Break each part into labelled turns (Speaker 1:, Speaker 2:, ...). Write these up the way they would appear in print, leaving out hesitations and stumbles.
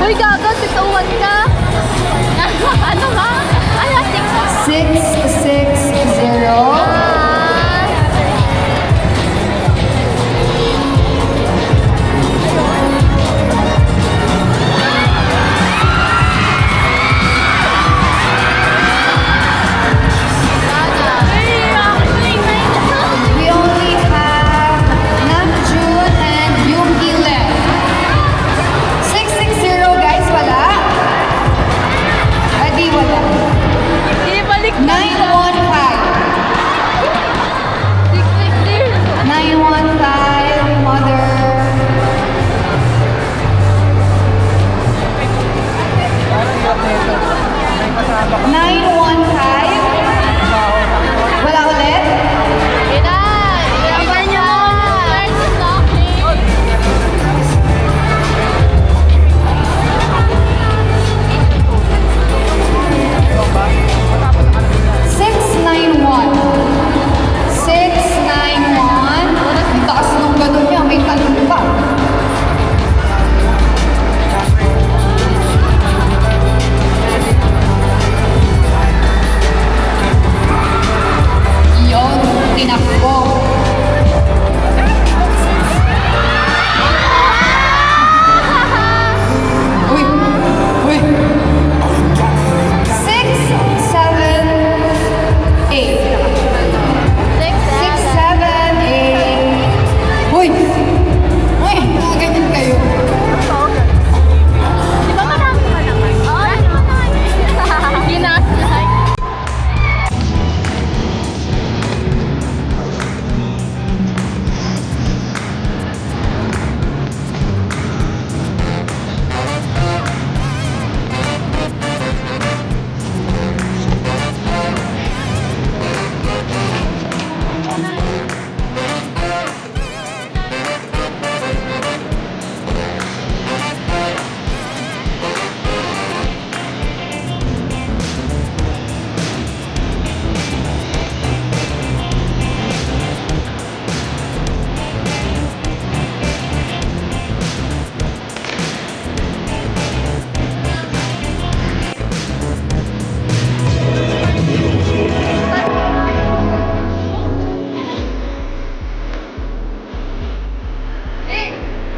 Speaker 1: Uy, gago, tituwan ka. Ano ba? Ano,
Speaker 2: 660. We only have Namjoon and Yoongi left. 660 guys, wala? Adi wala.
Speaker 1: Ibalik
Speaker 2: 915. 915, mother. Nine one five. Wala ulit?
Speaker 1: Ina! Iba niyo!
Speaker 2: Six nine one. 691. Ang taas nung ganun niya, may talon pa. Yun, tinakbo. Uy, uy. 678. 678. Uy! Uy, mga ganyan kayo.
Speaker 1: Di ba marami pa naman? Oo, di ba marami? Ginasay.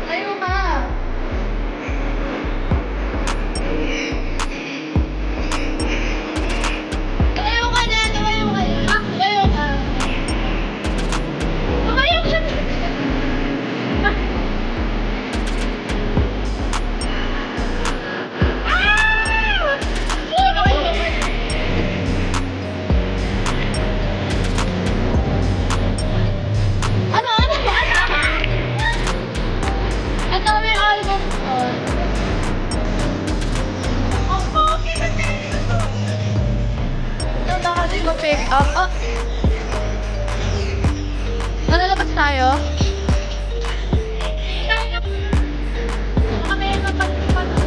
Speaker 2: Ayaw ka.
Speaker 1: Tumayo ka na! Tumayo ka na! Tumayo ka! Tumayo ka! Ano? Ano? Ang dami yung album ko. Ang pogi na dito. Ito na kasi ko pick up. Oh. Nalalabas tayo?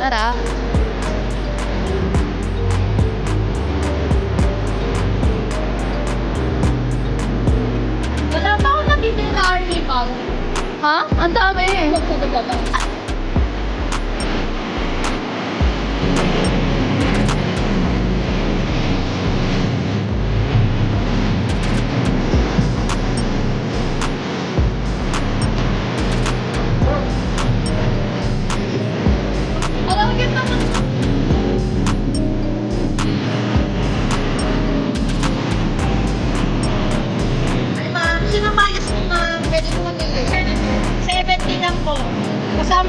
Speaker 1: Tara. Wala pa ako nabibili na army bag. Ha? Ang dami eh. Alam mo, kita mo. Ay ma'am, sino mayas mo ma'am? Pwede ko mamili. 70 lang po. Kasama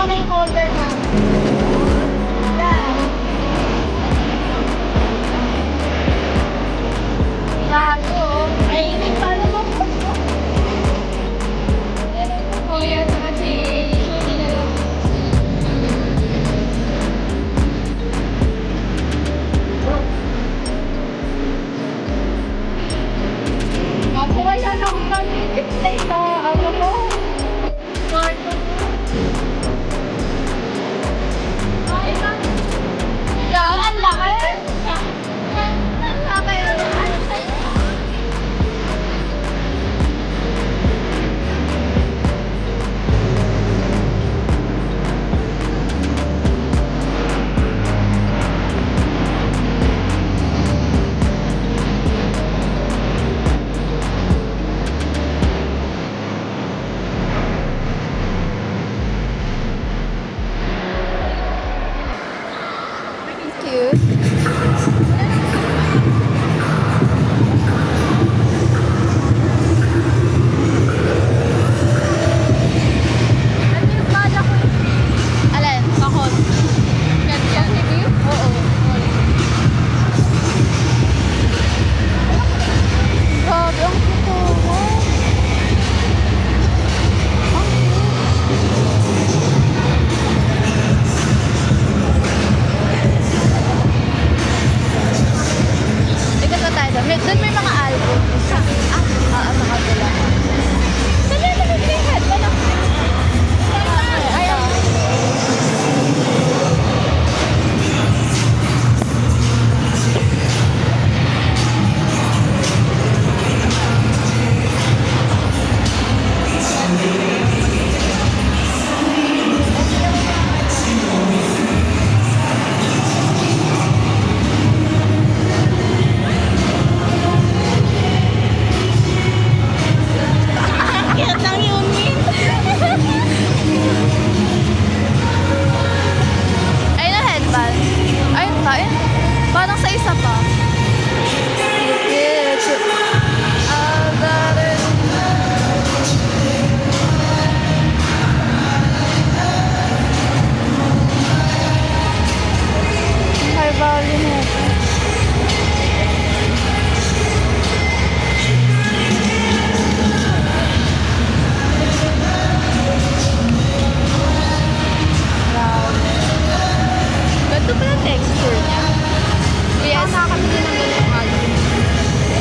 Speaker 1: cute. Ano yung bala ko? Alin? Bakot. Ganyan. Oo. Grabe, ang cute mo. Ang cute. Ika sa tayo doon. Doon may mga album. Sa kabila. Dali, dali, dali. Wala. Ay, cute ng Yungin. Ayun na headband. Ayun pa. Ayun. Parang sa isa pa. High value nito. Ganito pala texture niya. Yes.
Speaker 2: Nakakabili ng ganitong album.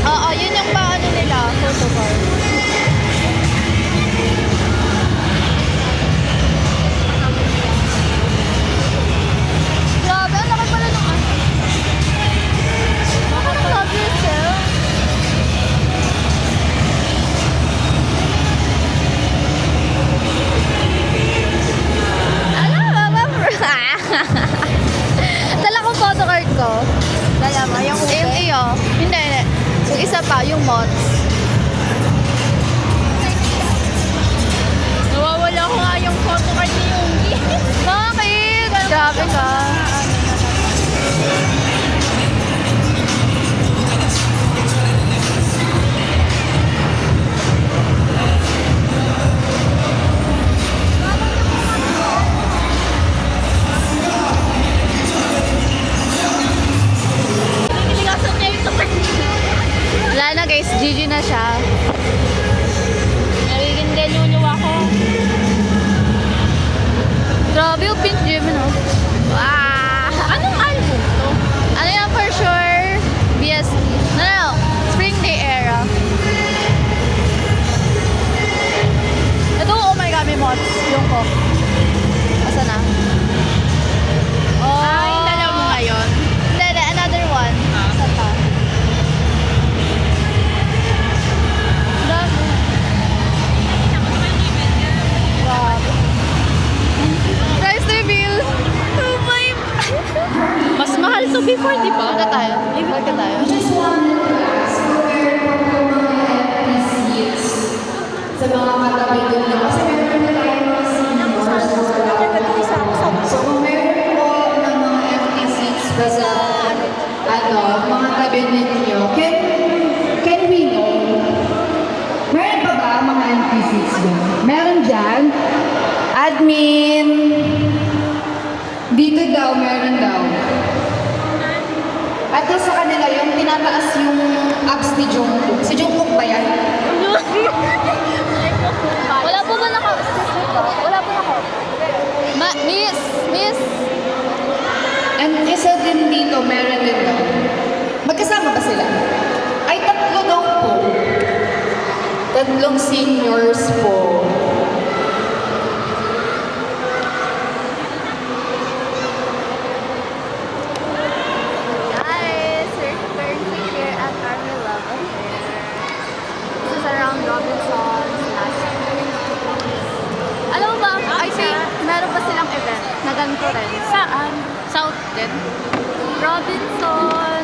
Speaker 1: Oo, yun yung paano nila, photo card. Grabe, ang laki pala ng ano. Bakit love yourself? Dala ko photo card ko.
Speaker 2: Dala mo, yung ube.
Speaker 1: Yung iyo. Hindi, hindi. Yung isa pa, yung mods.
Speaker 2: Nawawala ko nga yung photo card ni Yunggi.
Speaker 1: Bakit? Grabe ka.
Speaker 2: Niligasan niya yung tukar.
Speaker 1: Wala na guys, GG na siya.
Speaker 2: Nagiging delulu ako.
Speaker 1: Grabe yung pink gym, no? Wow!
Speaker 2: Anong album to?
Speaker 1: Ano yan for sure? BST. No, no, no. Spring Day era. Ito, oh my God, may mods. Yung ko. Asa na? Oh.
Speaker 2: Yung dala mo ngayon.
Speaker 1: Hindi, hindi, another one. Asa pa? Dami. Grabe. Price reveal. 2.5.
Speaker 2: Mas mahal to before, di ba?
Speaker 1: Balik tayo. Balik tayo.
Speaker 3: Sa mga katabi doon na kasi meron na tayo mga seniors. So kung meron po ng mga empty seats ba sa mga tabi ninyo, can we know? Meron pa ba mga empty seats doon? Meron dyan? Admin! Dito daw, meron daw. At doon sa kanila, yung tinataas yung abs ni Jungkook. Si Jungkook ba yan?
Speaker 1: Wala po ba naka... Wala po naka... Miss! Miss!
Speaker 3: And isa din dito, meron din daw. Magkasama ba sila? Ay, tatlo daw po. Tatlong seniors po.
Speaker 1: Guys, we're currently here at Army Love Affair. This is around Robinson's last week. Alam mo ba, I think meron pa silang event na ganito rin.
Speaker 2: Saan? South din?
Speaker 1: Robinson,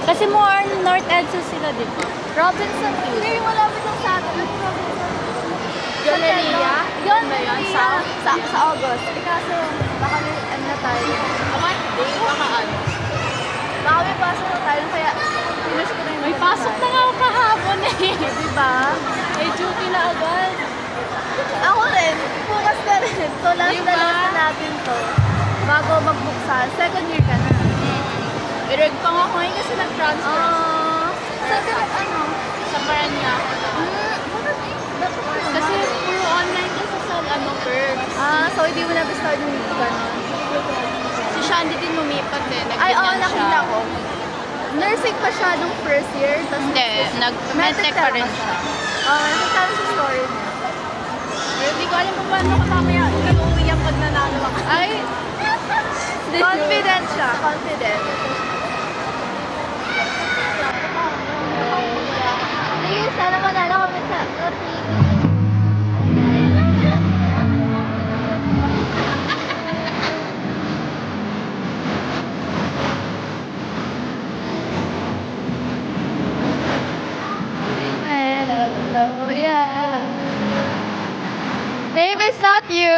Speaker 2: Kasi more North EDSA sila, di ba?
Speaker 1: Robinson East. Hindi, yung malapit lang sa atin. Ano Robinson?
Speaker 2: Galleria?
Speaker 1: Yun,
Speaker 2: Ba yun?
Speaker 1: sa August. Eh, kaso, baka ano na tayo.
Speaker 2: What day? Baka ano?
Speaker 4: Pumasok na nga ako kahapon eh.
Speaker 1: Diba?
Speaker 4: May duty na agad.
Speaker 1: Ako rin, bukas na rin. So last
Speaker 4: Diba?
Speaker 1: na last na natin to. Bago magbuksan. Second year ka na.
Speaker 4: Ireg pa nga ako ngayon kasi nag-transfer.
Speaker 1: Ano?
Speaker 4: Sa Paranaque. Kasi puro online kasi sa perks.
Speaker 1: So hindi mo na-start yung gano'n.
Speaker 4: Si Shandy din lumipat eh.
Speaker 1: Ay, oo,
Speaker 4: Nagganyan siya.
Speaker 1: nakita ko. Nursing pa siya nung first year. Tapos
Speaker 4: Hindi, nag-medtech pa rin siya.
Speaker 1: Nakita ko sa story niya.
Speaker 4: Pero hindi ko alam kung paano ko mamaya iuwiyan pag nanalo ako.
Speaker 1: Ay, confident siya. Confident. Sige, sana manalo kami sa Hello, yeah. Babe, it's not you.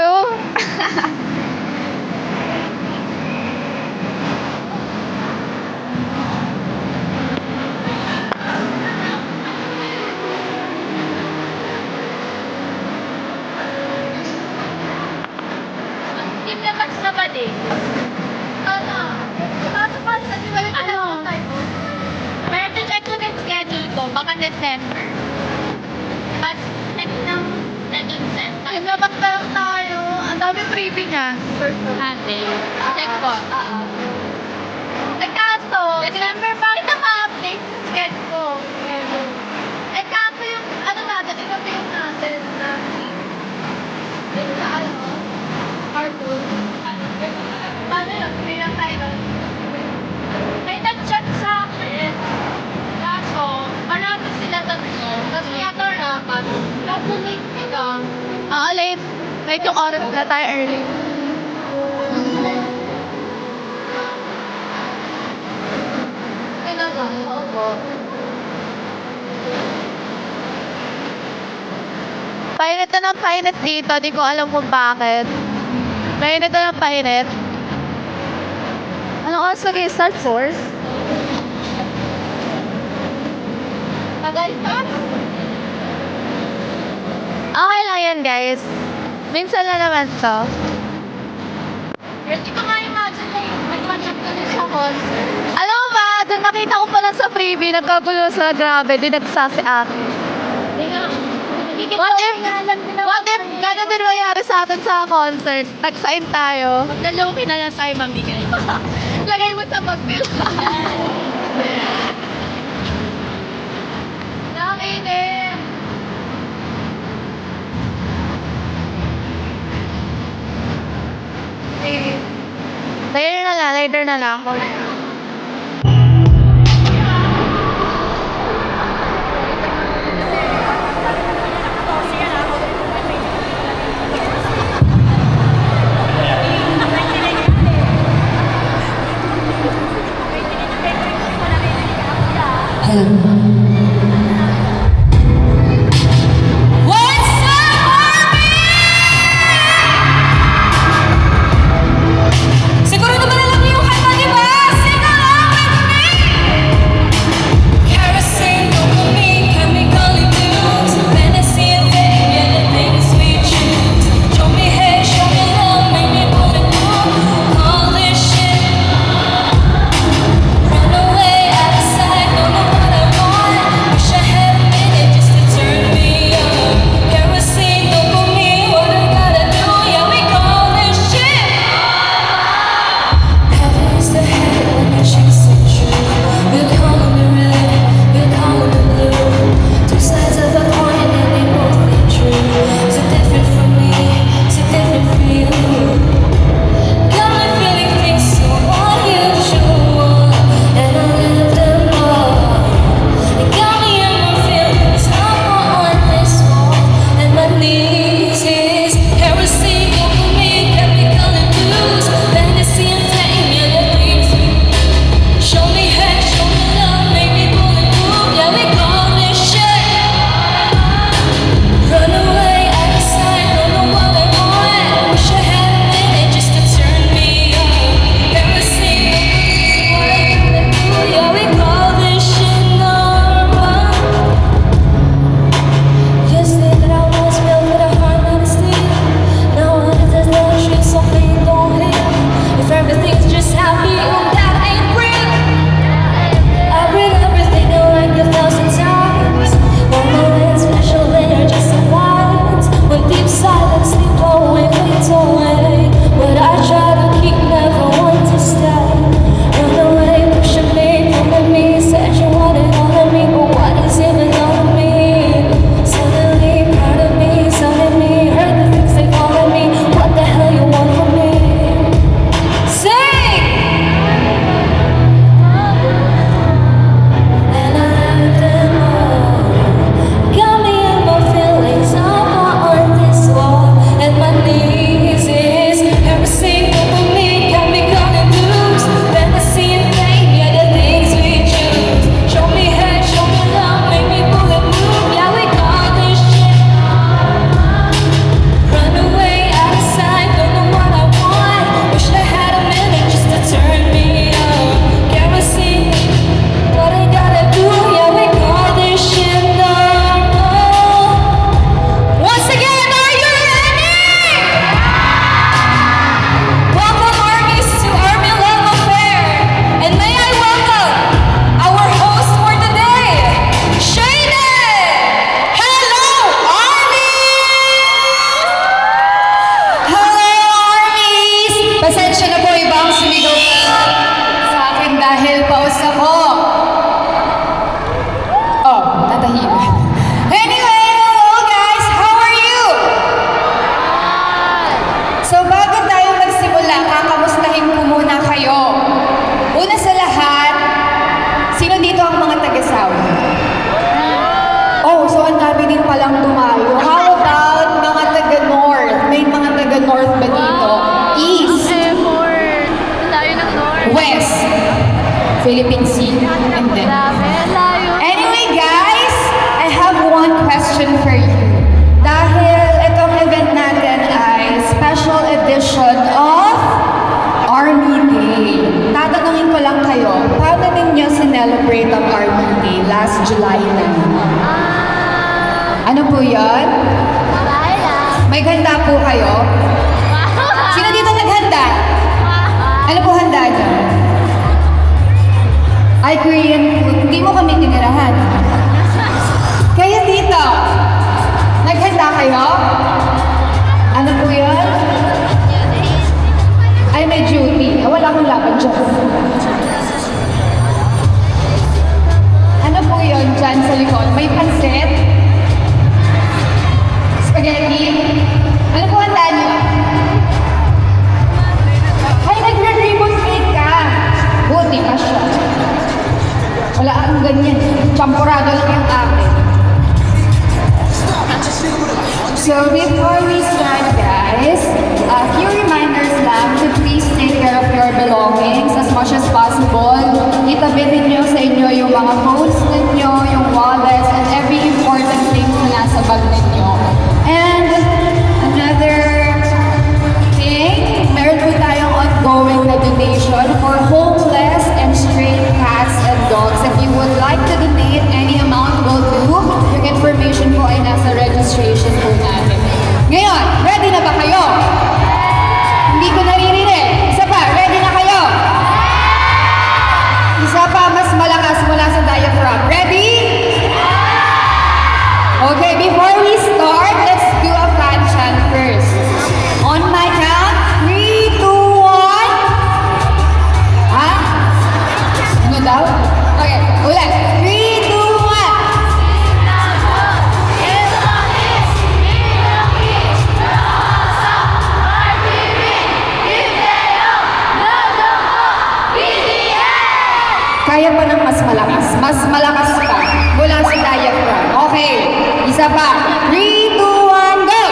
Speaker 4: Team na magsabad eh.
Speaker 1: Ano?
Speaker 4: Pero check ko din schedule ko, baka December. But, nag-December.
Speaker 1: Ay, nabaktayak tayo. Ang dami freebie niya.
Speaker 4: Ate, check ko.
Speaker 1: Kaso,
Speaker 4: December, bakit naka-update yung schedule ko?
Speaker 1: kaso yung ano natin, ipapayos natin na yung sa ano, cartoon. Paano yun? Hindi lang tayo doon.
Speaker 4: May nag-chat sa akin. Kaso, marami sila tatlo. Tapos yata rapat. Kaso late sila.
Speaker 1: Late. Late yung oras na tayo early. Talaga? Oo. Painit na ng painit dito. Di ko alam kung bakit. Painit na ng painit. Anong oras lagi? Start source? Tagal pa. Okay lang yan, guys. Minsan na naman to.
Speaker 4: Hindi ko nga imagine na yun. Nag-contract ko din sa concert.
Speaker 1: Alam mo ba, doon nakita ko pa lang sa freebie, nagkagulo sa grabe, din nagsasi akin.
Speaker 4: Hindi nga.
Speaker 1: What if gano'n din nangyari sa atin sa concert? Nag-sign tayo.
Speaker 4: Magdaloki na lang sa'yo, mamigay.
Speaker 1: Lagay mo sa papel. Nakinig. Later na lang.
Speaker 2: Siguro naman alam niyo yung kanta, di ba? Sing
Speaker 3: Philippine Sea. And then,
Speaker 1: Grabe, layo.
Speaker 3: anyway guys, I have one question for you. Dahil itong event natin ay special edition of Army Day. Tatanungin ko lang kayo, paano ninyo sinelebrate ang Army Day last July na? Ano po yan? May ganda po kayo? Sino dito naghanda? Ano po handa niyo? Ay, Korean food. Hindi mo kami tinirahan. Kaya dito, naghanda kayo? Ano po yun? Ay, may duty. Wala akong laban dyan. Ano po yun dyan sa likod? May pansit? Spaghetti? Ano po handa niyo? Ay, nagre-ribbon cake ka. Buti pa siya. Wala akong ganyan. Champurado lang yung akin. So before we start guys, a few reminders lang to please take care of your belongings as much as possible. Itabi ninyo sa inyo yung mga phones ninyo, yung wallets, and every important thing na nasa bag ninyo. And another thing, meron po tayong ongoing na donation for homeless and stray cats and dogs. If you would like to donate, any amount will do. Yung information po ay nasa registration po natin. Ngayon, ready na ba kayo? Hindi ko naririnig. Isa pa, ready na kayo? Isa pa, mas malakas mula sa diaphragm. Ready? Okay, before we start, let's do a fan chant first. On my count, 3, 2, 1. Ha? Ano daw? Okay, ulit. 3, 2, 1. Kaya pa ng mas malakas. Mas malakas pa. Mula sa diaphragm. Okay, isa pa. 3, 2, 1, go!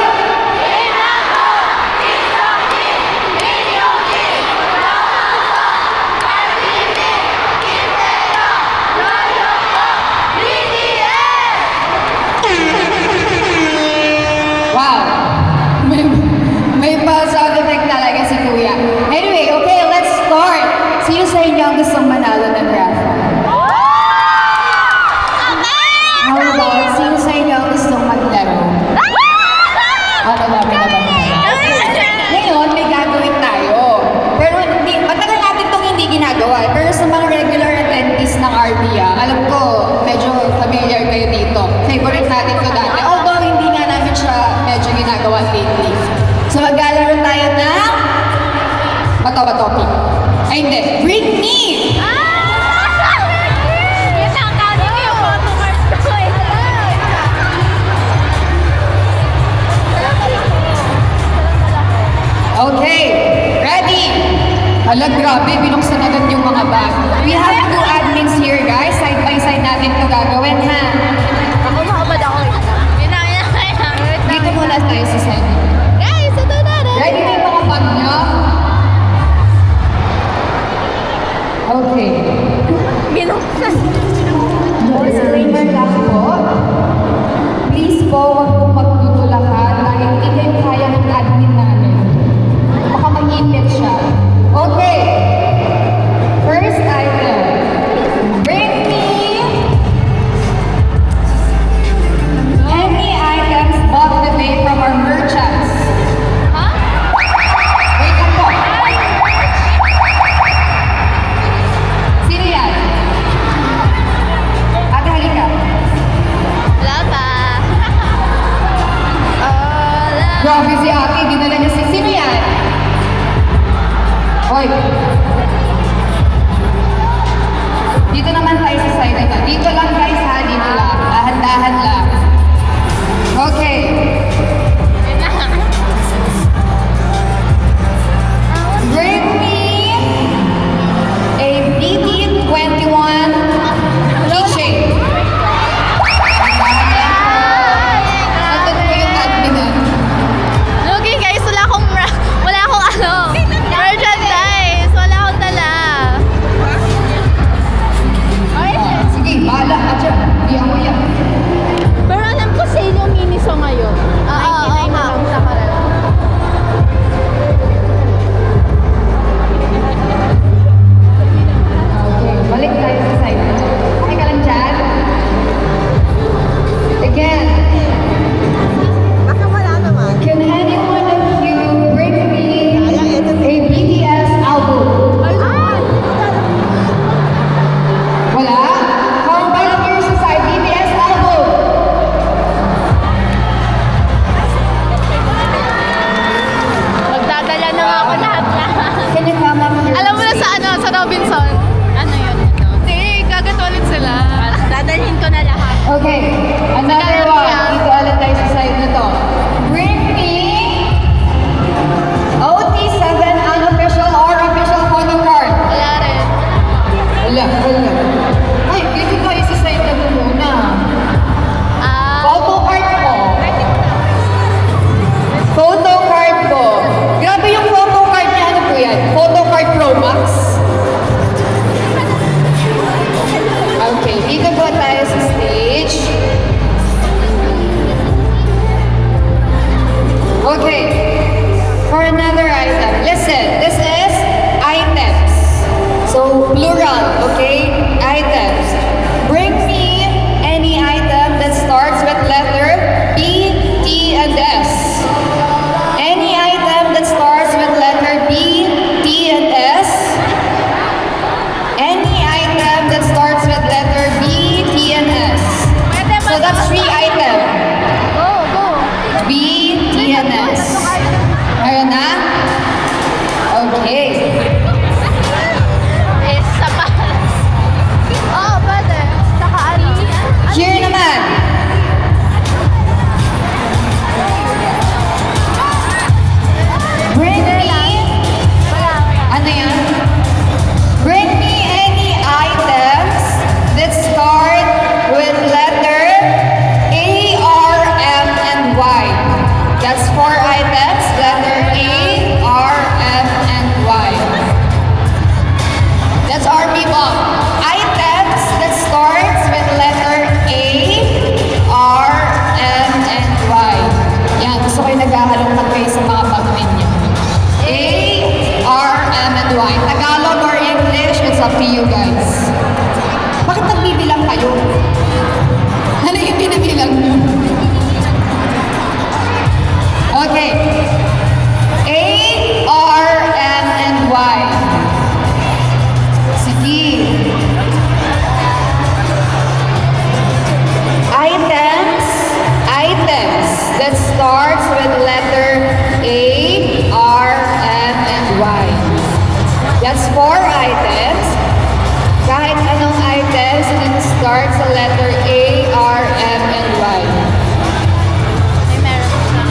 Speaker 3: Wow! May pa-sound effect talaga si Kuya. Anyway, okay, let's start. Sino sa inyo ang gustong manalo ng raffle? How about, sino sa inyo ang gustong maglaro? Ano namin na ba? Ngayon, may gagawin tayo. Pero hindi, matagal natin itong hindi ginagawa. Pero sa mga regular attendees ng RBA, alam ko, medyo familiar kayo dito. Favorite natin ko dati. Although, hindi nga namin siya medyo ginagawa lately. So, maglalaro tayo ng Batawa Topic. Ay, hindi. Bring me! Okay, ready? Hala, grabe, binuksan agad yung mga bag. We have 2 admins here, guys. Side by side natin ito gagawin, ha?
Speaker 1: Ako mahabad ako.
Speaker 3: Dito muna tayo sa side.
Speaker 1: Guys, ito na rin.
Speaker 3: Ready na yung mga bag nyo? Okay.
Speaker 1: Binuksan.
Speaker 3: Disclaimer lang po. Please po, huwag pong magtutulakan dahil hindi kayo kaya ng admin namin. Baka mahipit siya. Okay. First item. Bring me any items bought today from our merchants. Wait lang po. Sino yan? Ate, halika.
Speaker 1: Wala pa.
Speaker 3: Okay, another one. Dito ulit tayo sa side na to. Bring me OT7 unofficial or official photo card.
Speaker 1: Wala rin.
Speaker 3: Wala. Ay, dito tayo sa side na to muna. Photo card po. Photo card po. Grabe yung photo card niya. Ano po yan? Photo card Pro Max. Okay, dito po tayo sa stage. Okay, for another item. Listen, this is items. So, plural, okay? Items. Bring me any item that starts with letter B, T, and S. Any item that starts with letter B, T, and S. Any item that starts with letter B, T, and S. So that's 3 items.
Speaker 1: Go.
Speaker 3: B, T, and S. Ayun na? Okay.
Speaker 1: Isa pa. Oo, pwede. Saka ano?
Speaker 3: Here naman. Bring me. Ano yan? Bring me any items that start with letter A, R, M, and Y. That's 4 items. Letter A, R, M, and Y. That's Army Bomb. Items that starts with letter A, R, M, and Y. Yan, gusto ko yung naghahalongkat kayo sa mga pag-win niyo. A, R, M, and Y. Tagalog or English, it's up to you guys. Bakit nagbibilang kayo? Ano yung binabilang niyo? Okay. A, R, M, and Y. Sige. Items that starts with letter A, R, M, and Y. That's 4 items. Kahit anong items that starts sa letter A, R, M, and Y.
Speaker 1: May meron siya.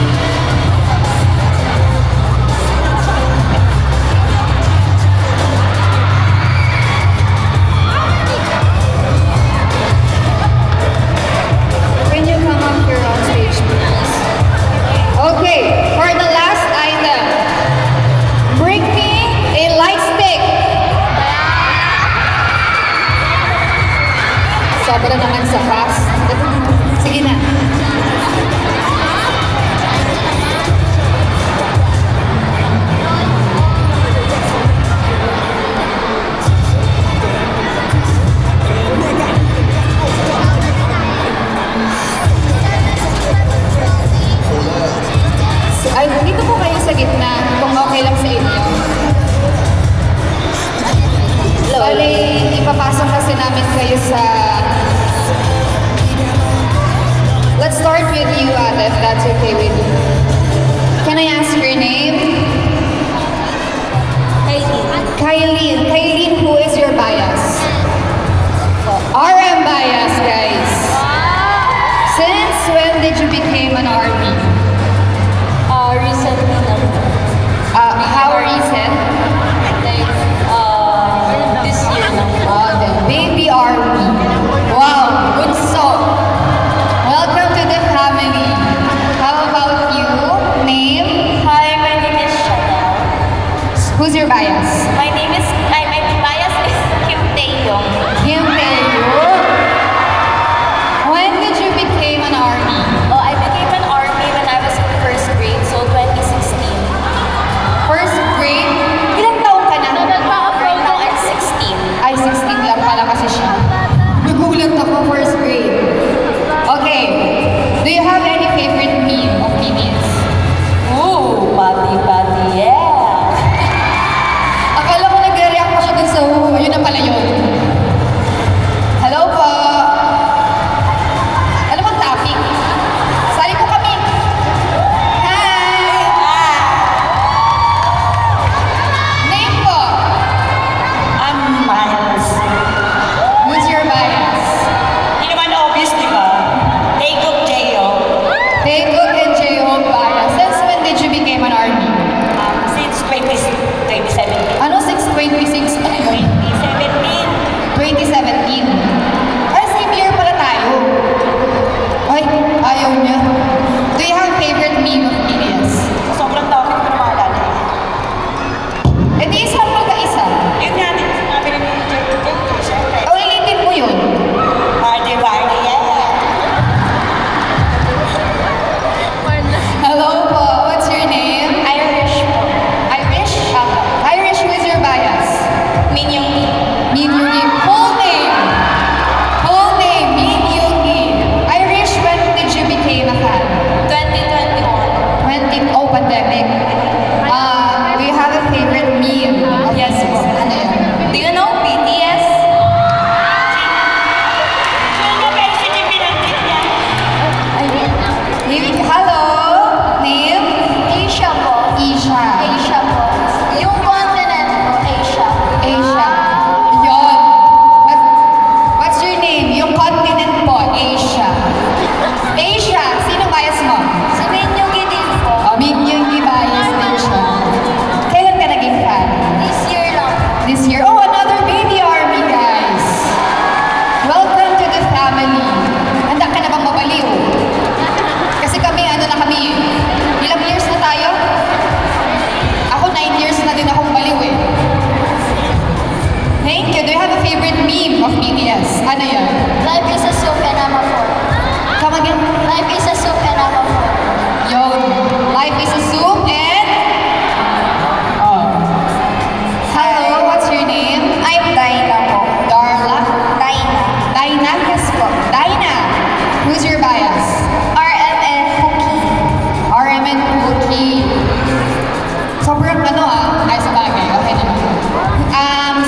Speaker 3: Can you come up here on stage, please? Okay, for the last item, bring me a light stick. Sobra naman sa fast. Sige na. Ay, dito po kayo sa gitna, kung okay lang sa inyo. Bali, ipapasok kasi namin kayo sa... Let's start with you, Ate, if that's okay with you. Can I ask your name? Kylene, who is your bias? RM bias, guys. Since when did you become an army?
Speaker 4: Recently lang.
Speaker 3: How recent?
Speaker 4: Like, this year lang.
Speaker 3: The baby army. Wow, good song. Welcome to the family. How about you? Name?
Speaker 4: Hi, my name is Chanel.
Speaker 3: Who's your bias?
Speaker 4: My bias
Speaker 3: Min Yoongi. Full name. Full name, Min Yoongi. Irish, when did you became a fan?
Speaker 2: 2021.
Speaker 3: Oh, pandemic. Do you have a favorite meme?
Speaker 2: Yes po.
Speaker 3: Ano yun?
Speaker 2: Do you know BTS?
Speaker 3: Hello? Name?
Speaker 2: Asia po.
Speaker 3: Isha.
Speaker 2: Asia po. Yung continent po, Asia.
Speaker 3: Asia. Yun. What's your name? Yung continent po, Asia. Asia. Sino bias mo?
Speaker 2: Si Min Yoongi din po.
Speaker 3: Min Yoongi bias din siya. Kailan ka naging fan?
Speaker 2: This year lang.
Speaker 3: This year. Oh, another baby army, guys. Welcome to the family. Handa ka na bang mabaliw? Kasi kami, ano na kami, ilang years na tayo? Ako, 9 years na din akong baliw eh. Thank you. Do you have a favorite meme of BTS? Ano yun?
Speaker 2: Life is a soup and I'm a fork.
Speaker 3: Come again.
Speaker 2: Life is a soup and I'm a fork.
Speaker 3: Yun. Life is a soup and... Oh. Hello, what's your name?
Speaker 2: I'm Daina po.
Speaker 3: Darla?
Speaker 2: Daina.
Speaker 3: Daina? Yes po. Daina. Who's your bias?
Speaker 2: RMN Cookie.
Speaker 3: RM and Cookie. Sobrang ano ay sa bagay. Okay naman.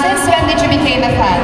Speaker 3: Since when did you became a fan?